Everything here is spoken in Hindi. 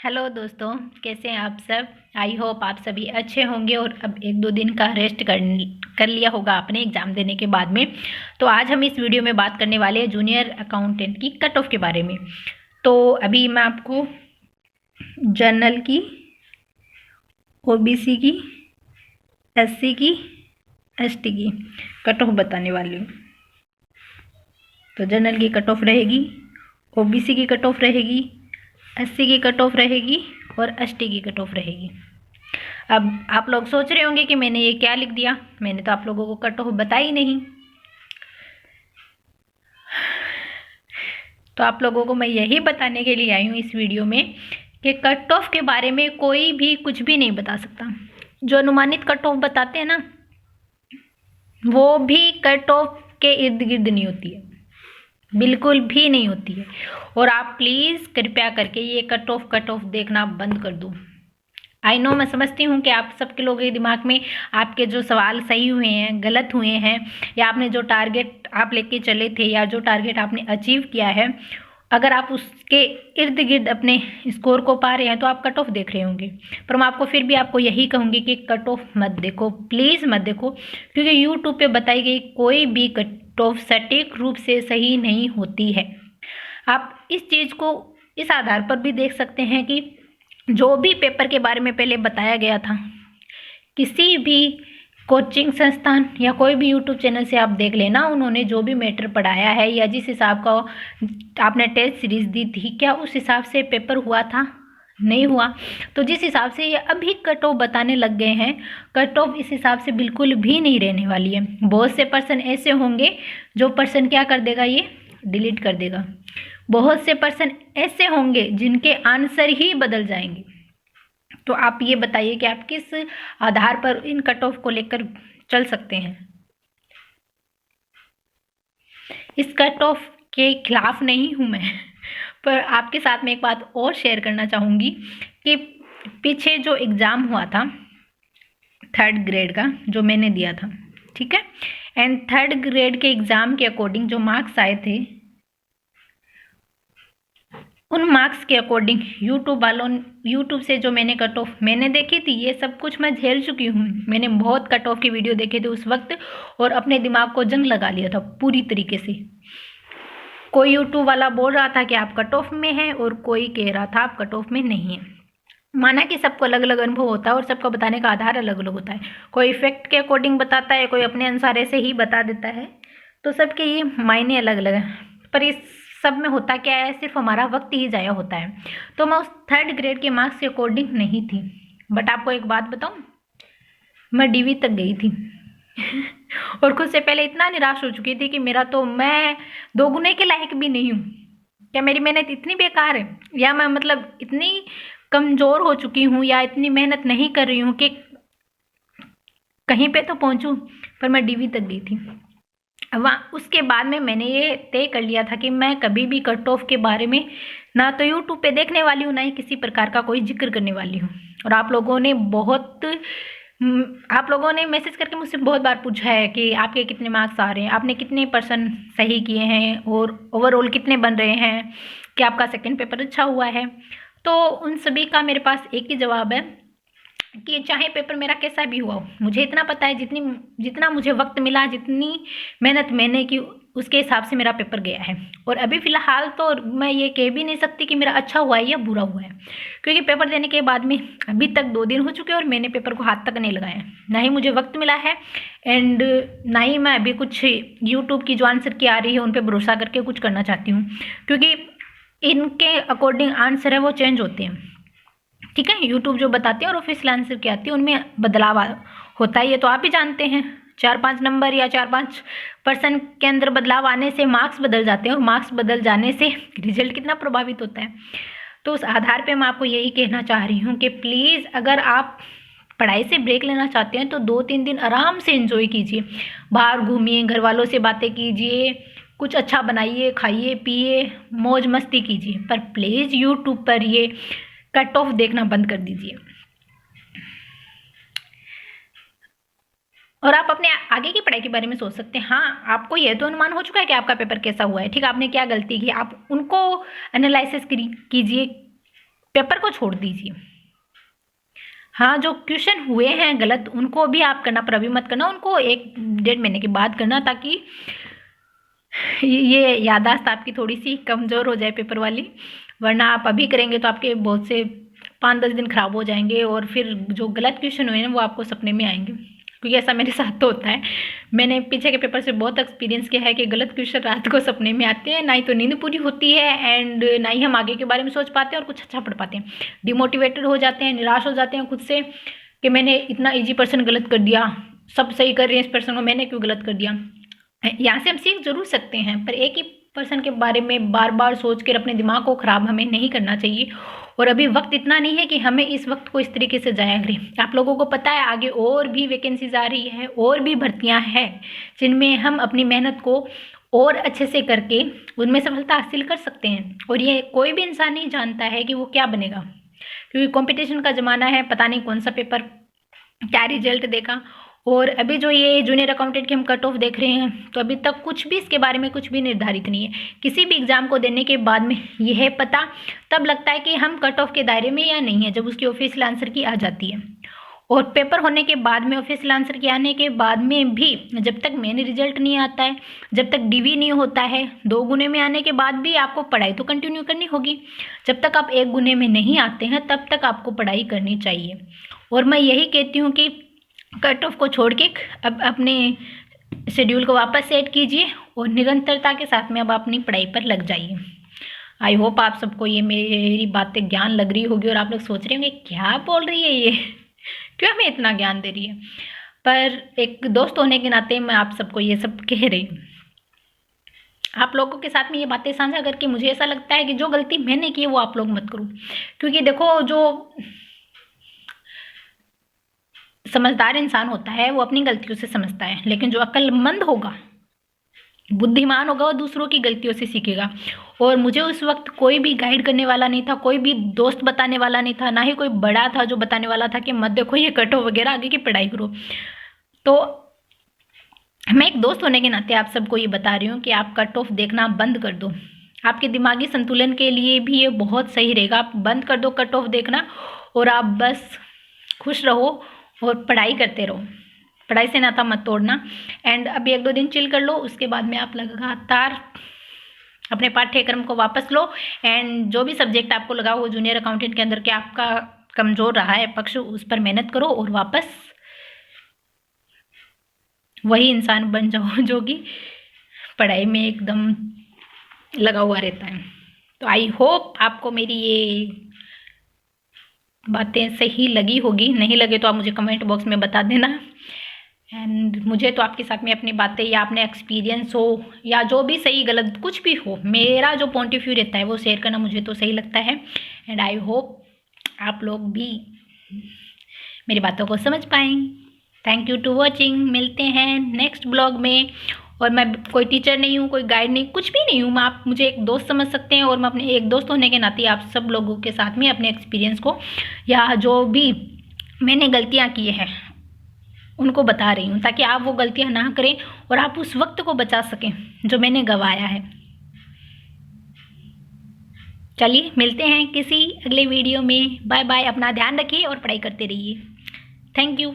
हेलो दोस्तों, कैसे हैं आप सब। आई होप आप सभी अच्छे होंगे और अब एक दो दिन का रेस्ट कर लिया होगा आपने एग्ज़ाम देने के बाद में। तो आज हम इस वीडियो में बात करने वाले हैं जूनियर अकाउंटेंट की कट ऑफ के बारे में। तो अभी मैं आपको जनरल की, ओबीसी की, एससी की, एसटी की कट ऑफ बताने वाली हूँ। तो जनरल की कट ऑफ रहेगी, ओबीसी की कट ऑफ रहेगी, एससी की कट ऑफ रहेगी और एसटी की कट ऑफ रहेगी। अब आप लोग सोच रहे होंगे कि मैंने ये क्या लिख दिया, मैंने तो आप लोगों को कट ऑफ बताई नहीं। तो आप लोगों को मैं यही बताने के लिए आई हूँ इस वीडियो में कि कट ऑफ के बारे में कोई भी कुछ भी नहीं बता सकता। जो अनुमानित कट ऑफ बताते हैं ना, वो भी कट ऑफ के इर्द गिर्द नहीं होती है, बिल्कुल भी नहीं होती है। और आप प्लीज़ कृपया करके ये कट ऑफ देखना बंद कर दो। आई नो, मैं समझती हूँ कि आप सबके लोगों के दिमाग में आपके जो सवाल सही हुए हैं, गलत हुए हैं, या आपने जो टारगेट आप लेके चले थे या जो टारगेट आपने अचीव किया है, अगर आप उसके इर्द गिर्द अपने स्कोर को पा रहे हैं तो आप कट ऑफ देख रहे होंगे। पर मैं आपको फिर भी आपको यही कहूँगी कि कट ऑफ मत देखो, प्लीज़ मत देखो, क्योंकि यूट्यूब पे बताई गई कोई भी कट ऑफ सटीक रूप से सही नहीं होती है। आप इस चीज़ को इस आधार पर भी देख सकते हैं कि जो भी पेपर के बारे में पहले बताया गया था, किसी भी कोचिंग संस्थान या कोई भी यूट्यूब चैनल से आप देख लेना, उन्होंने जो भी मैटर पढ़ाया है या जिस हिसाब का आपने टेस्ट सीरीज दी थी, क्या उस हिसाब से पेपर हुआ था? नहीं हुआ। तो जिस हिसाब से ये अभी कट ऑफ बताने लग गए हैं, कट ऑफ इस हिसाब से बिल्कुल भी नहीं रहने वाली है। बहुत से पर्सन ऐसे होंगे जो पर्सन क्या कर देगा, ये डिलीट कर देगा। बहुत से पर्सन ऐसे होंगे जिनके आंसर ही बदल जाएंगे। तो आप ये बताइए कि आप किस आधार पर इन कट ऑफ को लेकर चल सकते हैं। इस कट ऑफ के खिलाफ नहीं हूं मैं, पर आपके साथ में एक बात और शेयर करना चाहूँगी कि पीछे जो एग्ज़ाम हुआ था 3rd ग्रेड का, जो मैंने दिया था, ठीक है, एंड 3rd ग्रेड के एग्ज़ाम के अकॉर्डिंग जो मार्क्स आए थे, उन मार्क्स के अकॉर्डिंग यूट्यूब से जो मैंने कट ऑफ मैंने देखी थी, ये सब कुछ मैं झेल चुकी हूँ। मैंने बहुत कट ऑफ की वीडियो देखे थे उस वक्त और अपने दिमाग को जंग लगा लिया था पूरी तरीके से। कोई यूट्यूब वाला बोल रहा था कि आप कट ऑफ में हैं और कोई कह रहा था आप कट ऑफ में नहीं है। माना कि सबको अलग अलग अनुभव होता है और सबका बताने का आधार अलग अलग होता है। कोई इफेक्ट के अकॉर्डिंग बताता है, कोई अपने अनुसार ऐसे ही बता देता है। तो सबके ये मायने अलग अलग हैं, पर इस सब में होता क्या है, सिर्फ हमारा वक्त ही ज़ाया होता है। तो मैं उस 3rd ग्रेड के मार्क्स के अकॉर्डिंग नहीं थी। बट आपको एक बात बताऊं, मैं डीवी तक गई थी और खुद से पहले इतना निराश हो चुकी थी कि मैं 2 गुने के लायक भी नहीं हूँ। क्या मेरी मेहनत इतनी बेकार है, या मैं मतलब इतनी कमज़ोर हो चुकी हूँ, या इतनी मेहनत नहीं कर रही हूँ कि कहीं पे तो पहुँचूँ। पर मैं डीवी तक गई थी। वहाँ उसके बाद में मैंने ये तय कर लिया था कि मैं कभी भी कट ऑफ के बारे में ना तो यूट्यूब पे देखने वाली हूँ, ना ही किसी प्रकार का कोई जिक्र करने वाली हूँ। और आप लोगों ने मैसेज करके मुझसे बहुत बार पूछा है कि आपके कितने मार्क्स आ रहे हैं, आपने कितने % सही किए हैं और ओवरऑल कितने बन रहे हैं, कि आपका सेकंड पेपर अच्छा हुआ है। तो उन सभी का मेरे पास एक ही जवाब है कि चाहे पेपर मेरा कैसा भी हुआ हो, मुझे इतना पता है जितना मुझे वक्त मिला, जितनी मेहनत मैंने की, उसके हिसाब से मेरा पेपर गया है। और अभी फ़िलहाल तो मैं ये कह भी नहीं सकती कि मेरा अच्छा हुआ है या बुरा हुआ है, क्योंकि पेपर देने के बाद में अभी तक 2 दिन हो चुके हैं और मैंने पेपर को हाथ तक नहीं लगाया, ना ही मुझे वक्त मिला है, एंड ना ही मैं अभी कुछ यूट्यूब की जो आंसर की आ रही है उन पर भरोसा करके कुछ करना चाहती हूँ, क्योंकि इनके अकॉर्डिंग आंसर है वो चेंज होते हैं। ठीक है, यूट्यूब जो बताते हैं और ऑफिशियल आंसर क्या आती है उनमें बदलाव होता है, ये तो आप ही जानते हैं। 4-5 नंबर या 4-5% के अंदर बदलाव आने से मार्क्स बदल जाते हैं और मार्क्स बदल जाने से रिजल्ट कितना प्रभावित होता है। तो उस आधार पे मैं आपको यही कहना चाह रही हूँ कि प्लीज़ अगर आप पढ़ाई से ब्रेक लेना चाहते हैं तो 2-3 दिन आराम से एंजॉय कीजिए, बाहर घूमिए, घर वालों से बातें कीजिए, कुछ अच्छा बनाइए, खाइए पिए, मौज मस्ती कीजिए, पर प्लीज़ यूट्यूब पर ये कट ऑफ देखना बंद कर दीजिए। और आप अपने आगे की पढ़ाई के बारे में सोच सकते हैं। हाँ, आपको यह तो अनुमान हो चुका है कि आपका पेपर कैसा हुआ है, ठीक है, आपने क्या गलती की, आप उनको एनालिसिस कीजिए पेपर को छोड़ दीजिए। हाँ, जो क्वेश्चन हुए हैं गलत उनको भी आप करना, पर अभी मत करना, उनको 1-1.5 महीने के बाद करना, ताकि ये याददाश्त आपकी थोड़ी सी कमज़ोर हो जाए पेपर वाली। वरना आप अभी करेंगे तो आपके बहुत से 5-10 दिन खराब हो जाएंगे, और फिर जो गलत क्वेश्चन हुए हैं वो आपको सपने में आएंगे, क्योंकि ऐसा मेरे साथ तो होता है। मैंने पीछे के पेपर से बहुत एक्सपीरियंस किया है कि गलत क्वेश्चन रात को सपने में आते हैं, ना ही तो नींद पूरी होती है एंड ना ही हम आगे के बारे में सोच पाते हैं और कुछ अच्छा पढ़ पाते हैं। डिमोटिवेटेड हो जाते हैं, निराश हो जाते हैं खुद से कि मैंने इतना ईजी पर्सन गलत कर दिया, सब सही कर रहे हैं, इस पर्सन को मैंने क्यों गलत कर दिया। यहाँ से हम सीख जरूर सकते हैं, पर एक ही पर्सन के बारे में बार बार सोच कर अपने दिमाग को ख़राब हमें नहीं करना चाहिए। और अभी वक्त इतना नहीं है कि हमें इस वक्त को इस तरीके से जाया करें। आप लोगों को पता है आगे और भी वैकेंसीज आ रही है, और भी भर्तियां हैं जिनमें हम अपनी मेहनत को और अच्छे से करके उनमें सफलता हासिल कर सकते हैं। और ये कोई भी इंसान नहीं जानता है कि वो क्या बनेगा, क्योंकि कंपटीशन का ज़माना है, पता नहीं कौन सा पेपर क्या रिजल्ट देगा। और अभी जो ये जूनियर अकाउंटेंट की हम कट ऑफ देख रहे हैं, तो अभी तक कुछ भी इसके बारे में कुछ भी निर्धारित नहीं है। किसी भी एग्ज़ाम को देने के बाद में यह पता तब लगता है कि हम कट ऑफ के दायरे में या नहीं है, जब उसकी ऑफिशियल आंसर की आ जाती है। और पेपर होने के बाद में, ऑफिशियल आंसर के आने के बाद में भी जब तक मेन रिजल्ट नहीं आता है, जब तक डीवी नहीं होता है, 2 गुने में आने के बाद भी आपको पढ़ाई तो कंटिन्यू करनी होगी। जब तक आप 1 गुने में नहीं आते हैं तब तक आपको पढ़ाई करनी चाहिए। और मैं यही कहती हूँ कि कट ऑफ को छोड़ के अब अपने शेड्यूल को वापस सेट कीजिए और निरंतरता के साथ में अब अपनी पढ़ाई पर लग जाइए। आई होप आप सबको ये मेरी बातें ज्ञान लग रही होगी और आप लोग सोच रहे होंगे क्या बोल रही है ये, क्यों हमें इतना ज्ञान दे रही है। पर एक दोस्त होने के नाते मैं आप सबको ये सब कह रही हूँ। आप लोगों के साथ में ये बातें साझा करके मुझे ऐसा लगता है कि जो गलती मैंने की है वो आप लोग मत करो। क्योंकि देखो, जो समझदार इंसान होता है वो अपनी गलतियों से समझता है, लेकिन जो अक्लमंद होगा, बुद्धिमान होगा, वो दूसरों की गलतियों से सीखेगा। और मुझे उस वक्त कोई भी गाइड करने वाला नहीं था, कोई भी दोस्त बताने वाला नहीं था, ना ही कोई बड़ा था जो बताने वाला था कि मत देखो ये कट ऑफ वगैरह, आगे की पढ़ाई करो। तो मैं एक दोस्त होने के नाते आप सबको ये बता रही हूँ कि आप कट ऑफ देखना बंद कर दो। आपके दिमागी संतुलन के लिए भी ये बहुत सही रहेगा। आप बंद कर दो कट ऑफ देखना, और आप बस खुश रहो और पढ़ाई करते रहो। पढ़ाई से नाता मत तोड़ना। एंड अभी 1-2 दिन चिल कर लो, उसके बाद में आप लगातार अपने पाठ्यक्रम को वापस लो। एंड जो भी सब्जेक्ट आपको लगा वो जूनियर अकाउंटेंट के अंदर के आपका कमज़ोर रहा है पक्ष, उस पर मेहनत करो और वापस वही इंसान बन जाओ जो कि पढ़ाई में एकदम लगा हुआ रहता है। तो आई होप आपको मेरी ये बातें सही लगी होगी। नहीं लगे तो आप मुझे कमेंट बॉक्स में बता देना। एंड मुझे तो आपके साथ में अपनी बातें या अपने एक्सपीरियंस हो या जो भी सही गलत कुछ भी हो, मेरा जो पॉइंट ऑफ व्यू रहता है वो शेयर करना मुझे तो सही लगता है। एंड आई होप आप लोग भी मेरी बातों को समझ पाएँ। Thank you to watching. मिलते हैं नेक्स्ट ब्लॉग में। और मैं कोई टीचर नहीं हूँ, कोई गाइड नहीं, कुछ भी नहीं हूँ। मैं आप मुझे एक दोस्त समझ सकते हैं, और मैं अपने एक दोस्त होने के नाते आप सब लोगों के साथ में अपने एक्सपीरियंस को या जो भी मैंने गलतियाँ की हैं उनको बता रही हूँ, ताकि आप वो गलतियाँ ना करें और आप उस वक्त को बचा सकें जो मैंने गंवाया है। चलिए मिलते हैं किसी अगले वीडियो में। Bye bye. अपना ध्यान रखिए और पढ़ाई करते रहिए। Thank you.